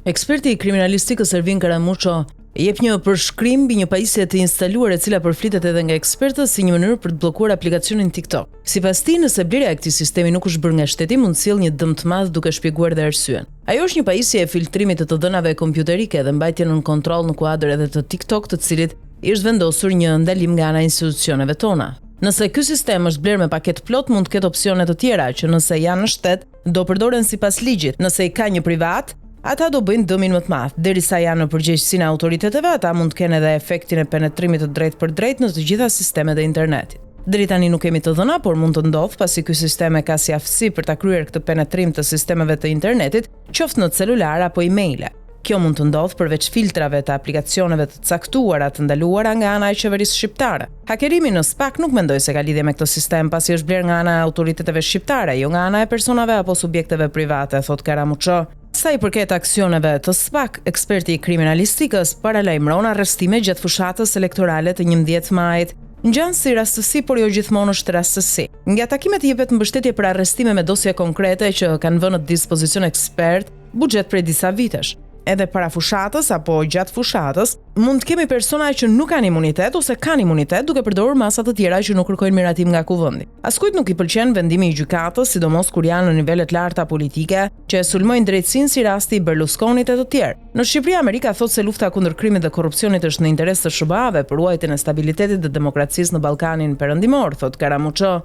Eksperti i kriminalistikës Ervin Karamuço jep një përshkrim mbi një pajisje të instaluar e cila përflitet edhe nga ekspertët si një mënyrë për të bllokuar aplikacionin TikTok. Sipas tij, nëse blerja e këtij sistemi nuk është bërë nga shteti, mund të sjellë një dëm të madh duke shpjeguar dhe arsyeën. Ajo është një pajisje e filtrimit të dhënave kompjuterike dhe mbajtje nën kontroll në kuadër edhe të TikTok, të cilit i është vendosur një ndalim nga ana e institucioneve tona. Nëse ky sistem është bler me paketë plot, mund të ketë opsione të tjera që nëse janë në shtet, do përdoren sipas ligjit. Nëse i ka një privat, ata do bëjnë dëmin më të madh. Derisa janë në përgjegjësinë e autoriteteve, ata mund të kenë edhe efektin e penetrimit të drejtë për drejtë në të gjitha sistemet e internetit. Deri tani nuk kemi të dhëna, por mund të ndodhë pasi ky sistem ka si aftësi për ta kryer këtë penetrim të sistemeve të internetit, qoftë në celular apo emaile. Kjo mund të ndodhë përveç filtrave të aplikacioneve të caktuara të ndaluara nga ana e qeverisë shqiptare. Hakerimi në SPAK nuk mendoj se ka lidhje me këtë sistem, pasi është bler nga ana e autoriteteve shqiptare, jo nga ana e personave apo subjekteve private, thot Karamuço. Sa i përket aksioneve të SPAK, eksperti i kriminalistikës paralajmëron arrestime gjatë fushatës elektorale të 11 majit. Ngjan si rastësi, por jo gjithmonë është rastësi. Nga takimet jepet mbështetje për arrestime me dosje konkrete që kanë vënë në dispozicion ekspert buxhet prej disa vitesh. Edhe para fushatës apo gjatë fushatës, mund të kemi persona që nuk kanë imunitet ose kanë imunitet duke përdorur masa të tjera që nuk kërkojnë miratim nga kuvendi. Askujt nuk i pëlqen vendimi i gjykatës, sidomos kur janë në nivele të larta politike që e sulmojnë drejtësinë si rasti i Berlusconit e të tjerë. Në Shqipëri, Amerika thotë se lufta kundër krimit dhe korrupsionit është në interes të SBA-ve për ruajtjen e stabilitetit dhe demokracisë në Ballkanin Perëndimor, thot Karamuço.